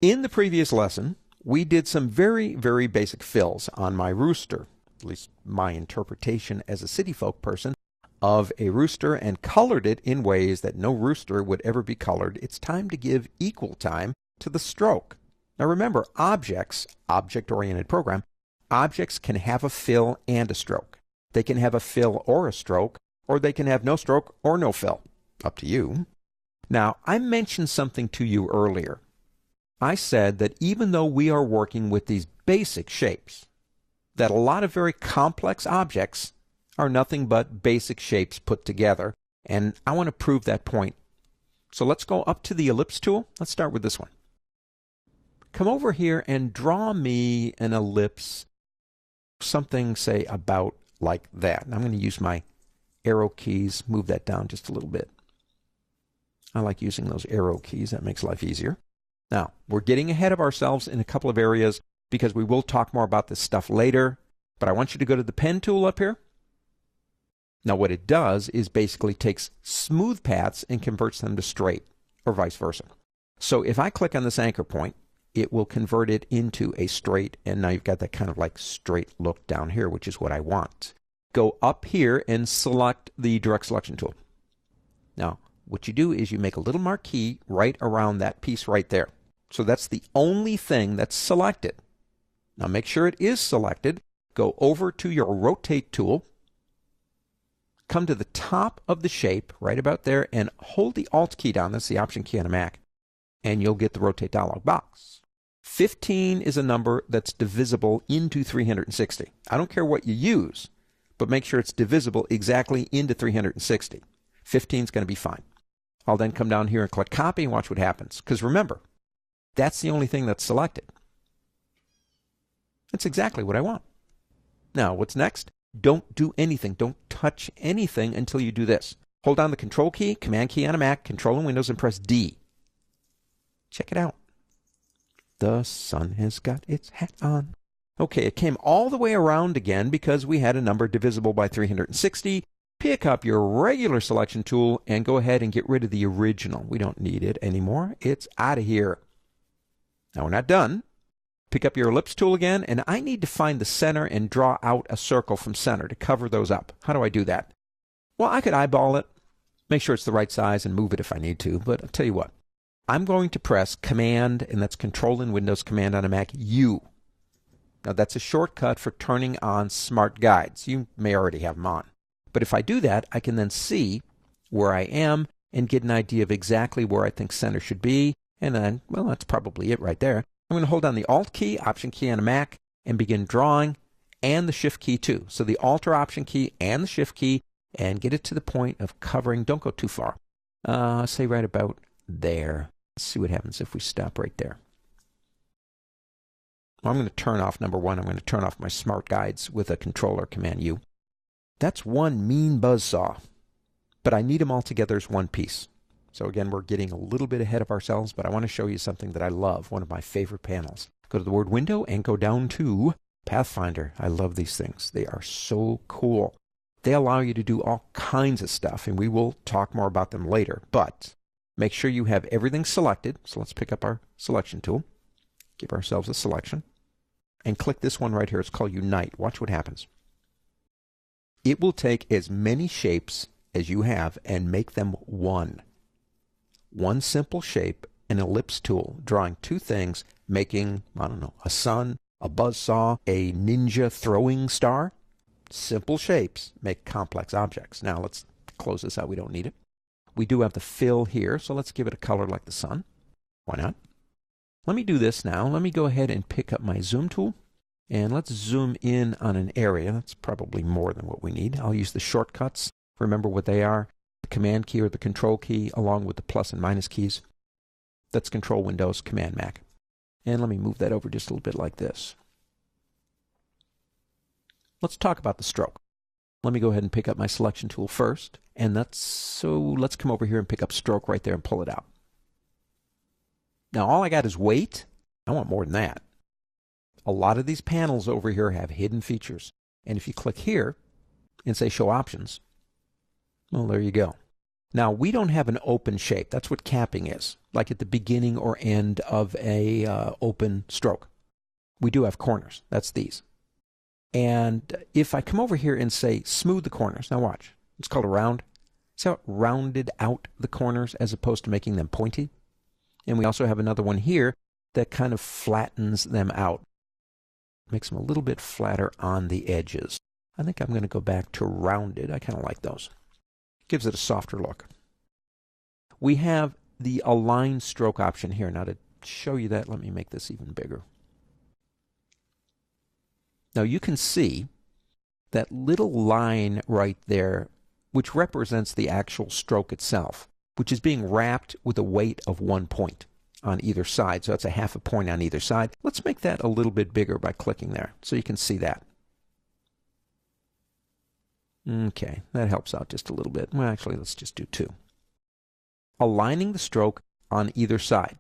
In the previous lesson, we did some very, very basic fills on my rooster, at least my interpretation as a city folk person of a rooster, and colored it in ways that no rooster would ever be colored. It's time to give equal time to the stroke. Now remember, objects, object-oriented program, objects can have a fill and a stroke. They can have a fill or a stroke, or they can have no stroke or no fill. Up to you. Now, I mentioned something to you earlier. I said that even though we are working with these basic shapes, that a lot of very complex objects are nothing but basic shapes put together, and I want to prove that point. So let's go up to the ellipse tool. Let's start with this one. Come over here and draw me an ellipse, something, say, about like that. And I'm going to use my arrow keys, move that down just a little bit. I like using those arrow keys. That makes life easier. Now, we're getting ahead of ourselves in a couple of areas because we will talk more about this stuff later, but I want you to go to the pen tool up here. Now, what it does is basically takes smooth paths and converts them to straight, or vice versa. So if I click on this anchor point, it will convert it into a straight, and now you've got that kind of like straight look down here, which is what I want. Go up here and select the direct selection tool. Now, what you do is you make a little marquee right around that piece right there. So that's the only thing that's selected. Now make sure it is selected. Go over to your rotate tool. Come to the top of the shape right about there and hold the Alt key down. That's the Option key on a Mac. And you'll get the rotate dialog box. 15 is a number that's divisible into 360. I don't care what you use, but make sure it's divisible exactly into 360. 15 is going to be fine. I'll then come down here and click copy and watch what happens. Because remember, that's the only thing that's selected. That's exactly what I want. Now, what's next? Don't do anything. Don't touch anything until you do this. Hold down the Control key, Command key on a Mac, Control in Windows, and press D. Check it out. The sun has got its hat on. Okay, it came all the way around again because we had a number divisible by 360. Pick up your regular selection tool and go ahead and get rid of the original. We don't need it anymore. It's out of here. Now we're not done. Pick up your ellipse tool again, and I need to find the center and draw out a circle from center to cover those up. How do I do that? Well, I could eyeball it, make sure it's the right size, and move it if I need to, but I'll tell you what. I'm going to press Command, and that's Control in Windows, Command on a Mac, U. Now that's a shortcut for turning on smart guides. You may already have them on. But if I do that, I can then see where I am and get an idea of exactly where I think center should be. And then, well, that's probably it right there. I'm going to hold down the Alt key, Option key on a Mac, and begin drawing, and the Shift key too. So the Alt or Option key and the Shift key, and get it to the point of covering. Don't go too far. Say right about there. Let's see what happens if we stop right there. Well, I'm going to turn off number one. I'm going to turn off my smart guides with a controller, Command U. That's one mean buzzsaw, but I need them all together as one piece. So again, we're getting a little bit ahead of ourselves, but I want to show you something that I love, one of my favorite panels. Go to the word window and go down to Pathfinder. I love these things. They are so cool. They allow you to do all kinds of stuff, and we will talk more about them later, but make sure you have everything selected. So let's pick up our selection tool, give ourselves a selection, and click this one right here. It's called Unite. Watch what happens. It will take as many shapes as you have and make them one. One simple shape, an ellipse tool, drawing two things, making, I don't know, a sun, a buzzsaw, a ninja throwing star. Simple shapes make complex objects. Now let's close this out. We don't need it. We do have the fill here, so let's give it a color like the sun. Why not? Let me do this now. Let me go ahead and pick up my zoom tool. And let's zoom in on an area. That's probably more than what we need. I'll use the shortcuts. Remember what they are. The Command key or the Control key along with the plus and minus keys. That's Control Windows, Command Mac. And let me move that over just a little bit like this. Let's talk about the stroke. Let me go ahead and pick up my selection tool first. And let's come over here and pick up stroke right there and pull it out. Now all I got is weight. I want more than that. A lot of these panels over here have hidden features. And if you click here and say Show Options, well, there you go. Now, we don't have an open shape. That's what capping is, like at the beginning or end of a open stroke. We do have corners. That's these. And if I come over here and say smooth the corners, now watch. It's called a round. See how it rounded out the corners as opposed to making them pointy? And we also have another one here that kind of flattens them out. Makes them a little bit flatter on the edges. I think I'm going to go back to rounded. I kind of like those. Gives it a softer look. We have the align stroke option here. Now to show you that, let me make this even bigger. Now you can see that little line right there, which represents the actual stroke itself, which is being wrapped with a weight of 1 point on either side. So that's a half a point on either side. Let's make that a little bit bigger by clicking there so you can see that. Okay, that helps out just a little bit. Well, actually, let's just do 2. Aligning the stroke on either side.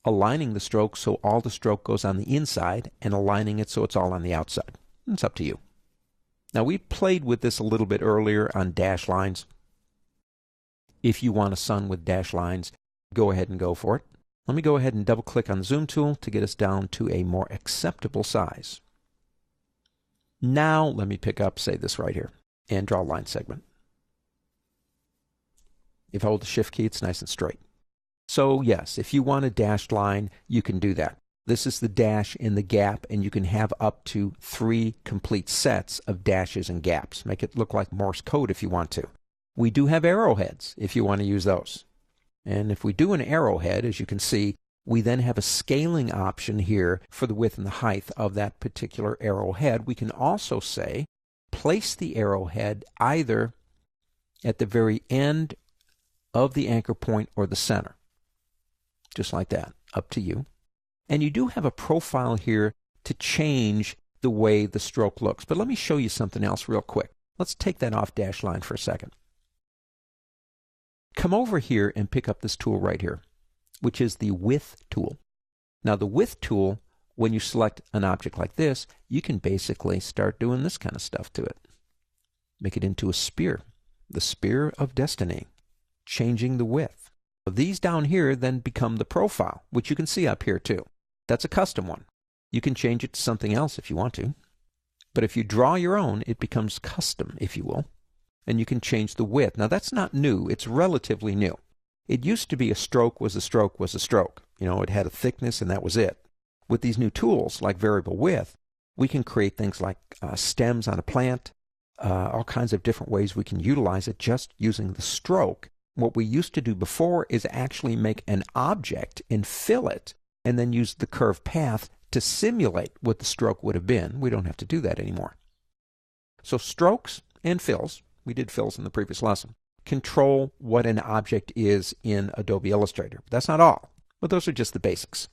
Aligning the stroke so all the stroke goes on the inside, and aligning it so it's all on the outside. It's up to you. Now, we played with this a little bit earlier on dash lines. If you want a sun with dash lines, go ahead and go for it. Let me go ahead and double-click on the Zoom tool to get us down to a more acceptable size. Now, let me pick up, say, this right here, and draw a line segment. If I hold the Shift key, it's nice and straight. So, yes, if you want a dashed line, you can do that. This is the dash in the gap, and you can have up to 3 complete sets of dashes and gaps. Make it look like Morse code if you want to. We do have arrowheads if you want to use those. And if we do an arrowhead, as you can see, we then have a scaling option here for the width and the height of that particular arrowhead. We can also say, place the arrowhead either at the very end of the anchor point or the center. Just like that, up to you. And you do have a profile here to change the way the stroke looks. But let me show you something else real quick. Let's take that off dash line for a second. Come over here and pick up this tool right here, which is the Width tool. Now the Width tool, when you select an object like this, you can basically start doing this kind of stuff to it. Make it into a spear, the spear of destiny, changing the width. These down here then become the profile, which you can see up here too. That's a custom one. You can change it to something else if you want to. But if you draw your own, it becomes custom, if you will. And you can change the width. Now that's not new. It's relatively new. It used to be a stroke was a stroke was a stroke. You know, it had a thickness and that was it. With these new tools like variable width, we can create things like stems on a plant, all kinds of different ways we can utilize it just using the stroke. What we used to do before is actually make an object and fill it and then use the curved path to simulate what the stroke would have been. We don't have to do that anymore. So strokes and fills, we did fills in the previous lesson, control what an object is in Adobe Illustrator. That's not all, but those are just the basics.